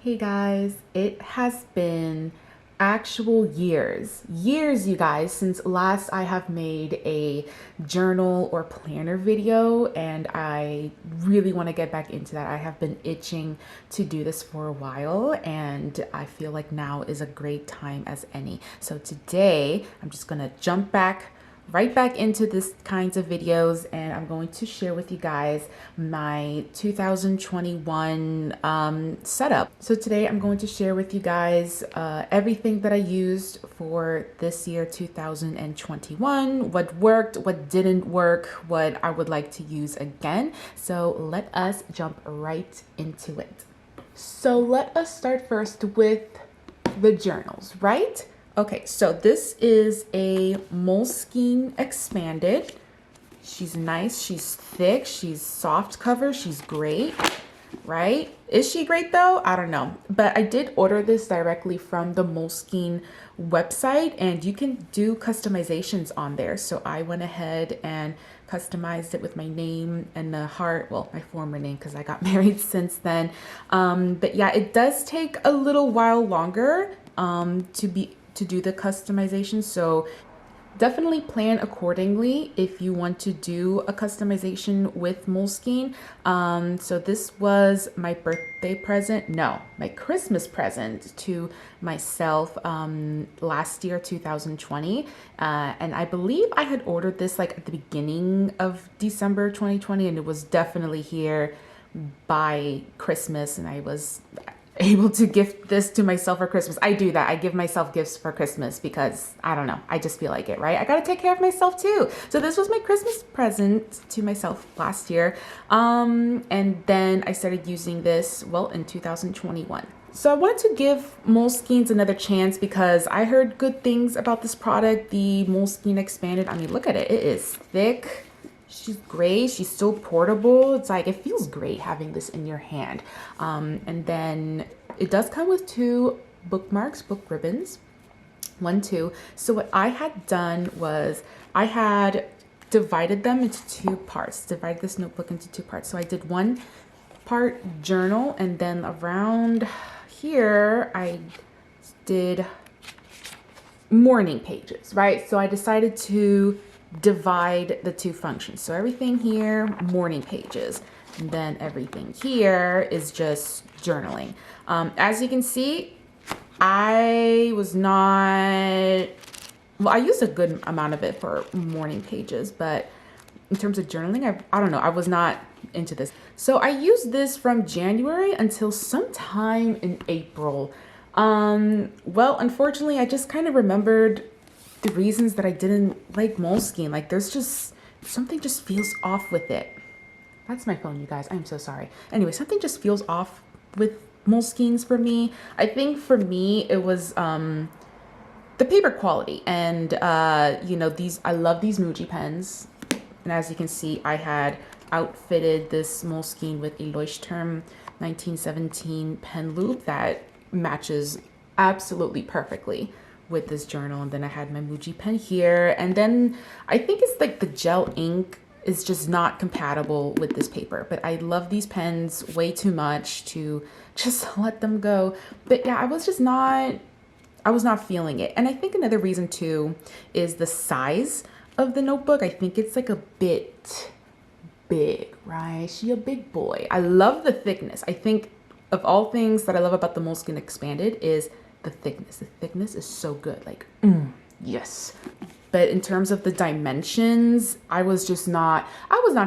Hey guys, it has been actual years, you guys, since last I have made a journal or planner video, and I really want to get back into that. I have been itching to do this for a while, and I feel like now is a great time as any. So today I'm just gonna jump right back into this kinds of videos, and I'm going to share with you guys my 2021 setup. So today I'm going to share with you guys everything that I used for this year 2021, what worked, what didn't work, what I would like to use again. So let us jump right into it. So let us start first with the journals, right? Okay, so this is a Moleskine expanded. She's nice, she's thick, she's soft cover, she's great, right? Is she great though? I don't know. But I did order this directly from the Moleskine website, and you can do customizations on there. So I went ahead and customized it with my name and the heart, well, my former name because I got married since then. But yeah, it does take a little while longer to do the customization. So definitely plan accordingly if you want to do a customization with Moleskine. So this was my birthday present, no, my Christmas present to myself last year, 2020. And I believe I had ordered this like at the beginning of December 2020, and it was definitely here by Christmas, and I was able to gift this to myself for Christmas. I do that. I give myself gifts for Christmas because I don't know. I just feel like it, right? I got to take care of myself too. So this was my Christmas present to myself last year. And then I started using this, well, in 2021. So I wanted to give Moleskines another chance because I heard good things about this product, the Moleskine Expanded. I mean, look at it. It is thick. She's great. She's still portable. It's like, it feels great having this in your hand. And then it does come with two bookmarks, book ribbons, 1, 2. So what I had done was I had divided them into 2 parts, divided this notebook into 2 parts. So I did one part journal, and then around here, I did morning pages, right? So I decided to divide the 2 functions. So everything here, morning pages, and then everything here is just journaling. As you can see, I was not, well, I used a good amount of it for morning pages, but in terms of journaling, I don't know, I was not into this. So I used this from January until sometime in April. Well, unfortunately, I just kind of remembered the reasons that I didn't like Moleskine. Like, there's just something just feels off with it. That's my phone, you guys. I'm so sorry. Anyway, something just feels off with Moleskines for me. I think for me it was the paper quality, and you know, these, I love these Muji pens, and as you can see, I had outfitted this Moleskine with a Leuchtturm 1917 pen loop that matches absolutely perfectly with this journal. And then I had my Muji pen here, and then I think it's like the gel ink is just not compatible with this paper, but I love these pens way too much to just let them go. But yeah, I was not feeling it. And I think another reason too is the size of the notebook. I think it's like a bit big, right? She a big boy. I love the thickness. I think of all things that I love about the Moleskine Expanded is the thickness. The thickness is so good. Like, yes. But in terms of the dimensions, I was not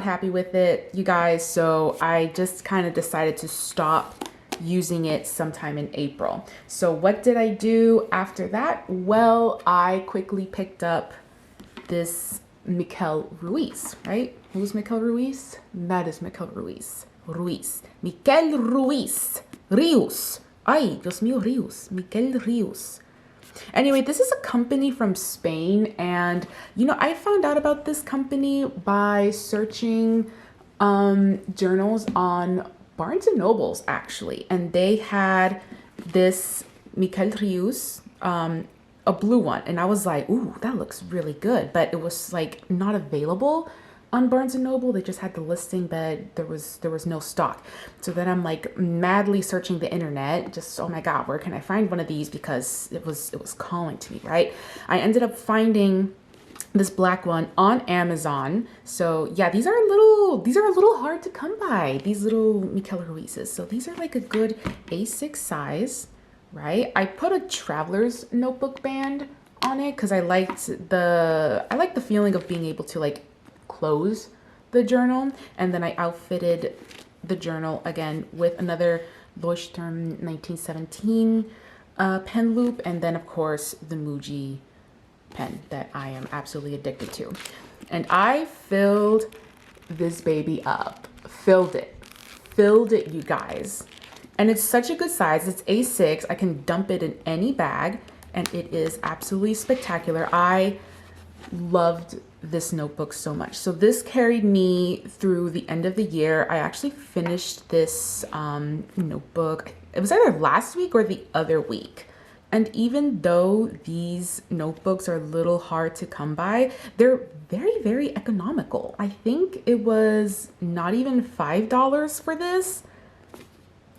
happy with it, you guys. So I just kind of decided to stop using it sometime in April. So what did I do after that? Well, I quickly picked up this Miquelrius, right? Who's Miquelrius? That is Miquelrius. Miquelrius. Rius. Ay, Dios mío, Rius. Miquelrius. Anyway, this is a company from Spain, and you know, I found out about this company by searching journals on Barnes and Nobles, actually, and they had this Miquelrius, a blue one, and I was like, ooh, that looks really good, but it was like not available on Barnes and Noble. They just had the listing, but there was no stock. So then I'm like madly searching the internet, just, oh my God, where can I find one of these? Because it was calling to me, right? I ended up finding this black one on Amazon. So yeah, these are a little hard to come by, these little Miquelriuses. So these are like a good A6 size, right? I put a traveler's notebook band on it because I like the feeling of being able to like close the journal. And then I outfitted the journal again with another Leuchtturm 1917 pen loop, and then of course the Muji pen that I am absolutely addicted to. And I filled this baby up. Filled it, you guys. And it's such a good size. It's A6. I can dump it in any bag, and it is absolutely spectacular. I loved this notebook so much. So this carried me through the end of the year. I actually finished this notebook. It was either last week or the other week. And even though these notebooks are a little hard to come by, they're very, very economical. I think it was not even $5 for this.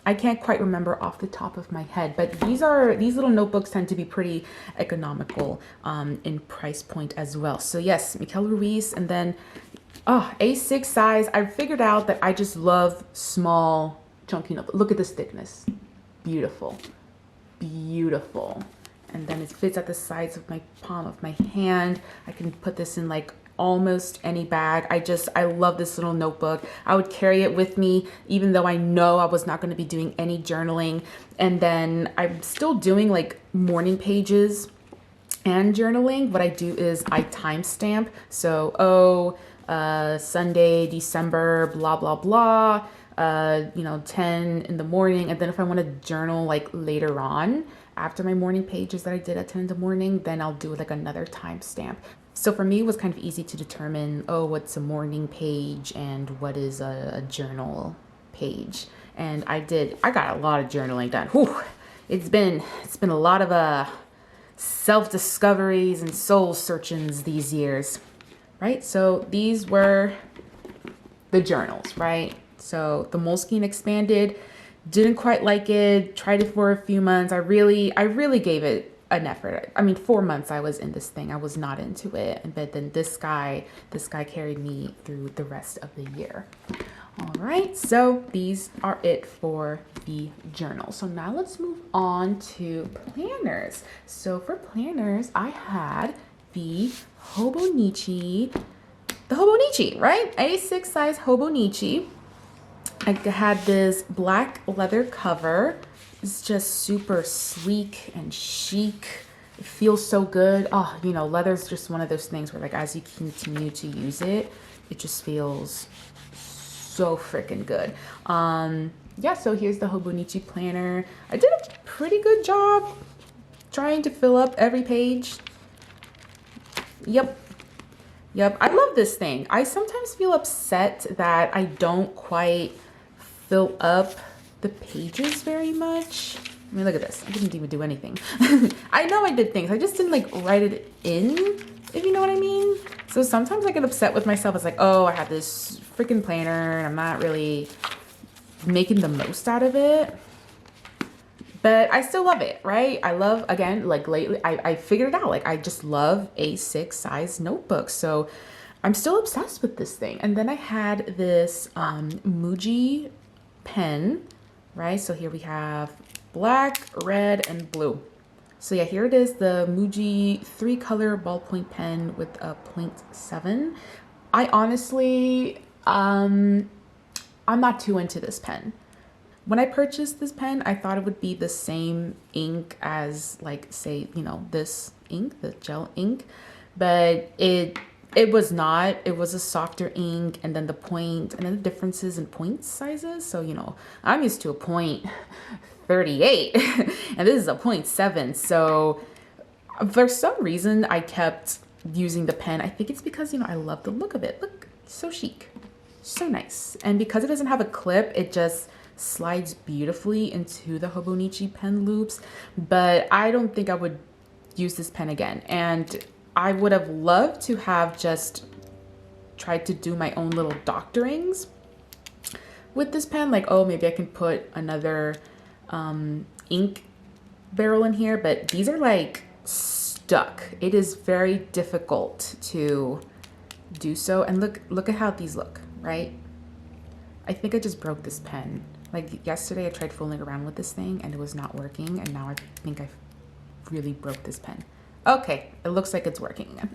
I can't quite remember off the top of my head, but these little notebooks tend to be pretty economical in price point as well. So yes, Miquelrius, and then A6 size. I figured out that I just love small, chunky notebooks. Look at this thickness. Beautiful. Beautiful. And then it fits at the sides of my palm of my hand. I can put this in like almost any bag. I love this little notebook. I would carry it with me even though I know I was not going to be doing any journaling. And then I'm still doing like morning pages and journaling. What I do is I timestamp. So, Sunday, December, blah, blah, blah. 10 in the morning. And then if I want to journal like later on after my morning pages that I did at 10 in the morning, then I'll do like another timestamp. So for me, it was kind of easy to determine, what's a morning page and what is a journal page. And I got a lot of journaling done. Whew. It's been a lot of self-discoveries and soul searchings these years, right? So these were the journals, right? So the Moleskine Expanded, didn't quite like it, tried it for a few months. I really gave it an effort. I mean, 4 months I was in this thing. I was not into it. But then this guy carried me through the rest of the year. All right, so these are it for the journal. So now let's move on to planners. So for planners, I had the Hobonichi, right? A6 size Hobonichi. I had this black leather cover. It's just super sleek and chic. It feels so good. Leather's just one of those things where like as you continue to use it, it just feels so freaking good. So here's the Hobonichi planner. I did a pretty good job trying to fill up every page. Yep. I love this thing. I sometimes feel upset that I don't quite fill up the pages very much. I mean, look at this. I didn't even do anything. I know I did things. I just didn't like write it in, if you know what I mean. So sometimes I get upset with myself. It's like, I have this freaking planner and I'm not really making the most out of it. But I still love it, right? I love, again, like lately, I figured it out. Like I just love A6 size notebooks. So I'm still obsessed with this thing. And then I had this Muji pen, right? So here we have black, red, and blue. So yeah, here it is, the Muji 3-color ballpoint pen with a 0.7. I honestly, I'm not too into this pen. When I purchased this pen, I thought it would be the same ink as like, say, this ink, the gel ink, but it was not. It was a softer ink, and then the differences in point sizes. So, I'm used to a 0.38 and this is a 0.7. So for some reason I kept using the pen. I think it's because, I love the look of it. Look, so chic, so nice. And because it doesn't have a clip, it just slides beautifully into the Hobonichi pen loops. But I don't think I would use this pen again. And I would have loved to have just tried to do my own little doctorings with this pen. Like, oh, maybe I can put another ink barrel in here, but these are like stuck. It is very difficult to do so. And look at how these look, right? I think I just broke this pen. Like yesterday I tried fooling around with this thing and it was not working, and now I think I've really broke this pen. Okay, it looks like it's working again.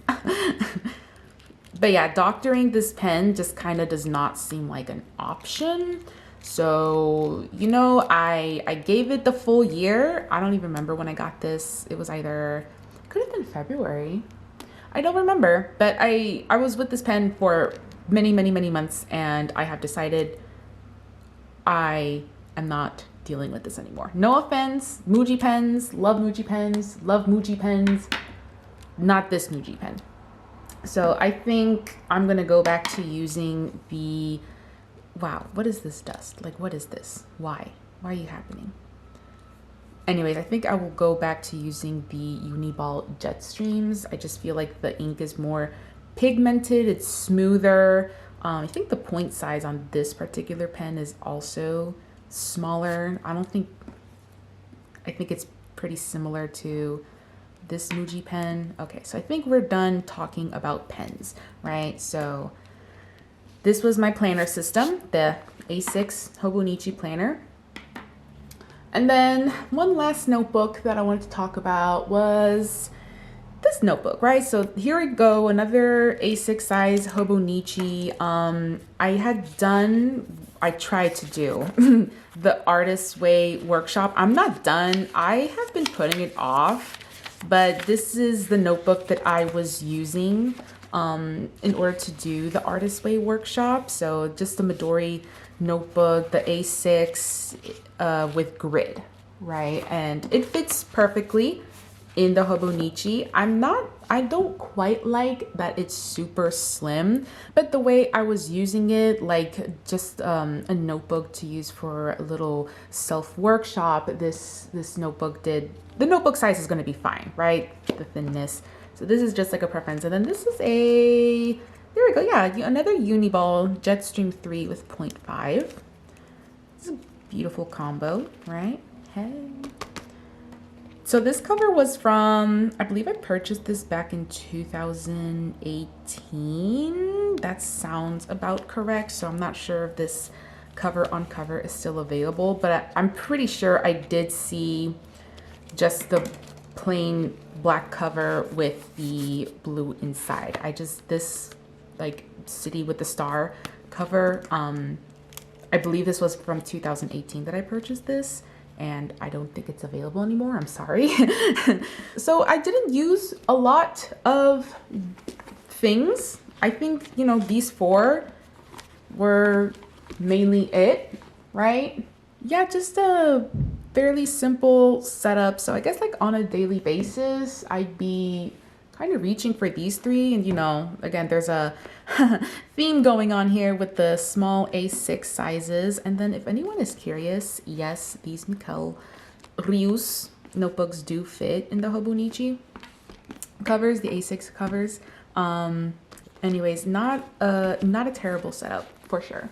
But yeah, doctoring this pen just kind of does not seem like an option. So, you know, I gave it the full year. I don't even remember when I got this. It was either, could have been February. I don't remember, but I was with this pen for many months, and I have decided I am not dealing with this anymore. No offense, Muji pens, love Muji pens, love Muji pens, not this Muji pen. So I think I'm gonna go back to using the, wow, what is this dust? Like, what is this? Why are you happening? Anyways, I think I will go back to using the Uniball Jetstreams. I just feel like the ink is more pigmented, it's smoother. I think the point size on this particular pen is also smaller. I think it's pretty similar to this Muji pen. Okay, so I think we're done talking about pens, right? So this was my planner system, the A6 Hobonichi planner. And then one last notebook that I wanted to talk about was this notebook, right? So here we go, another A6 size Hobonichi. I tried to do the Artist's Way workshop. I'm not done. I have been putting it off, but this is the notebook that I was using in order to do the Artist's Way workshop. So just the Midori notebook, the A6 with grid, right? And it fits perfectly in the Hobonichi. I don't quite like that it's super slim, but the way I was using it, like just a notebook to use for a little self workshop, this notebook the notebook size is going to be fine, right? The thinness. So this is just like a preference. And then this is there we go. Yeah, another Uniball Jetstream 3 with 0.5. This is a beautiful combo, right? Hey. So this cover was from, I believe I purchased this back in 2018. That sounds about correct. So I'm not sure if this cover on cover is still available, but I'm pretty sure I did see just the plain black cover with the blue inside. This like City with the Star cover, I believe this was from 2018 that I purchased this, and I don't think it's available anymore. I'm sorry. So I didn't use a lot of things. I think, you know, these four were mainly it, right? Yeah, just a fairly simple setup. So I guess like on a daily basis, I'd be kind of reaching for these three. And, you know, again, there's a theme going on here with the small A6 sizes. And then if anyone is curious, yes, these Miquelrius notebooks do fit in the Hobonichi covers, the A6 covers. Anyways, not a terrible setup for sure.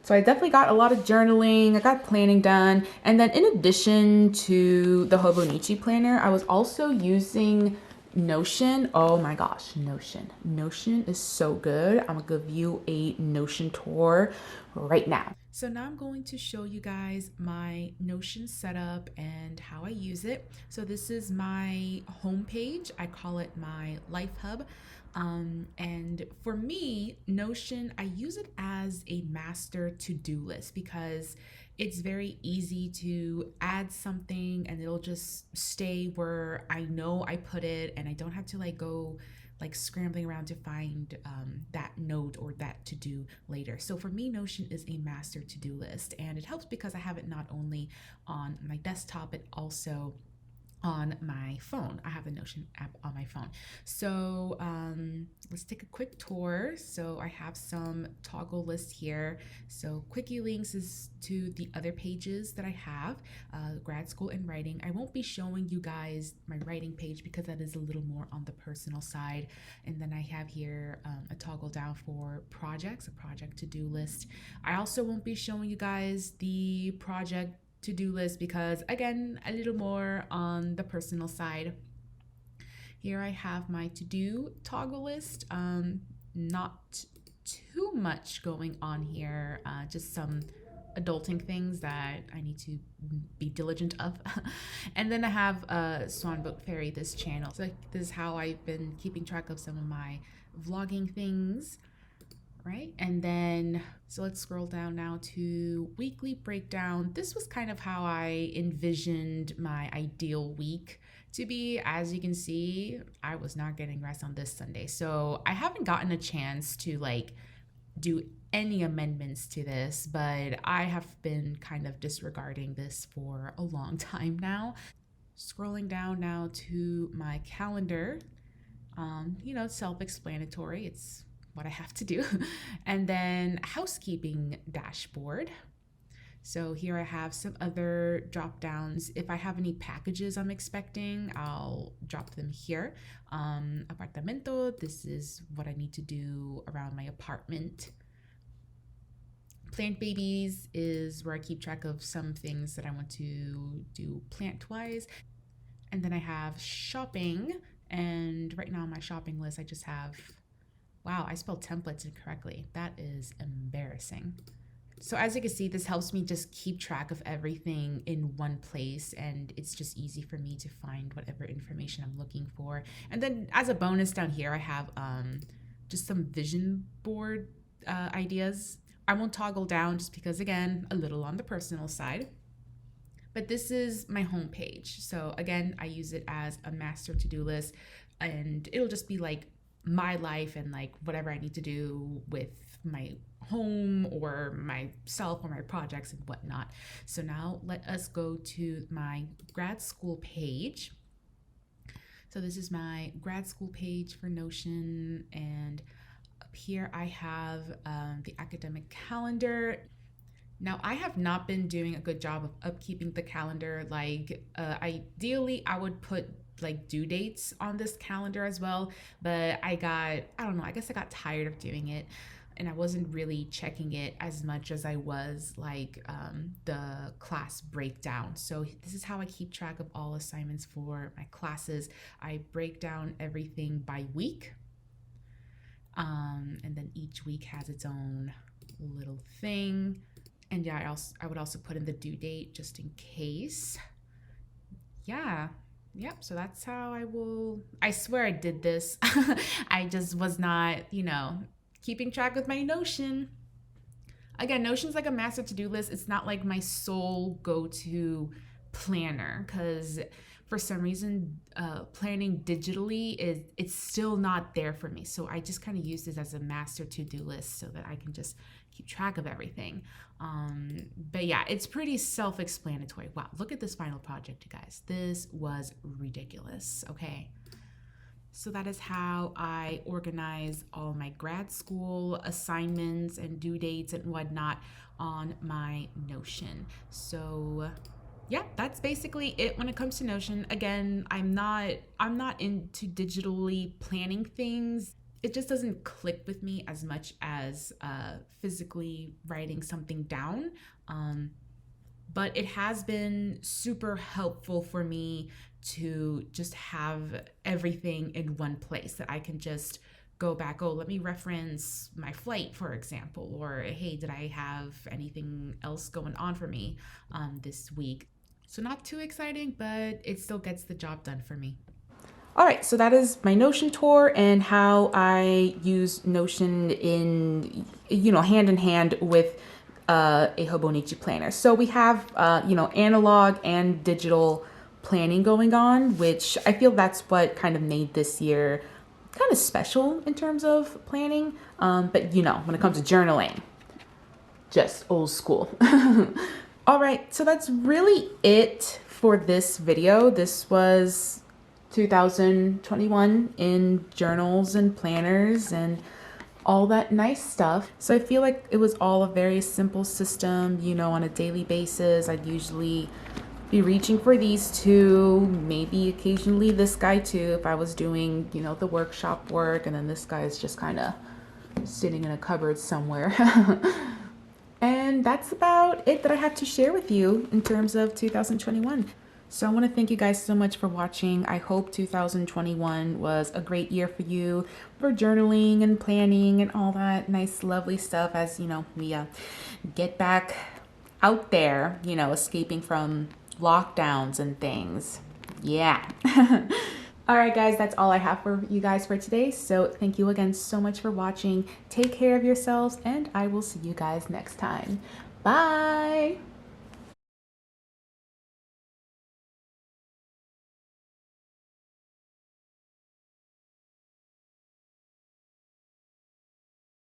So I definitely got a lot of journaling, I got planning done. And then in addition to the Hobonichi planner, I was also using Notion. Oh my gosh, Notion. Notion is so good. I'm gonna give you a Notion tour right now. So now I'm going to show you guys my Notion setup and how I use it. So this is my homepage. I call it my Life Hub. And for me, Notion, I use it as a master to-do list because it's very easy to add something and it'll just stay where I know I put it, and I don't have to like go like scrambling around to find that note or that to do later. So for me, Notion is a master to-do list, and it helps because I have it not only on my desktop, but also on my phone. I have the Notion app on my phone. So let's take a quick tour. So I have some toggle lists here. So quickie links is to the other pages that I have, grad school and writing. I won't be showing you guys my writing page because that is a little more on the personal side. And then I have here a toggle down for projects, a project to-do list. I also won't be showing you guys the project to-do list because, again, a little more on the personal side. Here I have my to-do toggle list. Not too much going on here, just some adulting things that I need to be diligent of. And then I have Swan Boat Fairy, this channel. So this is how I've been keeping track of some of my vlogging things. Right? And then, so let's scroll down now to weekly breakdown. This was kind of how I envisioned my ideal week to be. As you can see, I was not getting rest on this Sunday. So I haven't gotten a chance to like do any amendments to this, but I have been kind of disregarding this for a long time now. Scrolling down now to my calendar, you know, self-explanatory. It's what I have to do. And then housekeeping dashboard. So here I have some other drop downs. If I have any packages I'm expecting, I'll drop them here. Apartamento, this is what I need to do around my apartment. Plant babies is where I keep track of some things that I want to do plant-wise. And then I have shopping. And right now on my shopping list, I just have, wow, I spelled templates incorrectly. That is embarrassing. So as you can see, this helps me just keep track of everything in one place, and it's just easy for me to find whatever information I'm looking for. And then as a bonus down here, I have just some vision board ideas. I won't toggle down just because, again, a little on the personal side. But this is my home page. So again, I use it as a master to-do list, and it'll just be like my life and like whatever I need to do with my home or myself or my projects and whatnot. So now let us go to my grad school page. So this is my grad school page for Notion, and up here I have the academic calendar. Now, I have not been doing a good job of upkeeping the calendar. Like, ideally, I would put like due dates on this calendar as well, but I don't know, I guess I got tired of doing it, and I wasn't really checking it as much as I was like the class breakdown. So this is how I keep track of all assignments for my classes. I break down everything by week, and then each week has its own little thing. And yeah, I would also put in the due date just in case. Yeah. Yep. So that's how I swear I did this. I just was not, keeping track with my Notion. Again, Notion's like a master to-do list. It's not like my sole go-to planner, because for some reason, planning digitally it's still not there for me. So I just kind of use this as a master to-do list so that I can just keep track of everything. But yeah, it's pretty self-explanatory. Wow, look at this final project, you guys. This was ridiculous. Okay. So that is how I organize all my grad school assignments and due dates and whatnot on my Notion. So yeah, that's basically it when it comes to Notion. Again, I'm not into digitally planning things. It just doesn't click with me as much as physically writing something down. But it has been super helpful for me to just have everything in one place that I can just go back. Oh, let me reference my flight, for example, or hey, did I have anything else going on for me this week? So not too exciting, but it still gets the job done for me. All right, so that is my Notion tour and how I use Notion in, hand in hand with a Hobonichi planner. So we have, analog and digital planning going on, which I feel that's what kind of made this year kind of special in terms of planning. But when it comes to journaling, just old school. All right, so that's really it for this video. This was 2021 in journals and planners and all that nice stuff. So I feel like it was all a very simple system, you know, on a daily basis. I'd usually be reaching for these two, maybe occasionally this guy too, if I was doing, you know, the workshop work, and then this guy is just kind of sitting in a cupboard somewhere. And that's about it that I have to share with you in terms of 2021. So I want to thank you guys so much for watching. I hope 2021 was a great year for you for journaling and planning and all that nice, lovely stuff as, you know, we get back out there, you know, escaping from lockdowns and things. Yeah. All right, guys, that's all I have for you guys for today. So thank you again so much for watching. Take care of yourselves, and I will see you guys next time. Bye.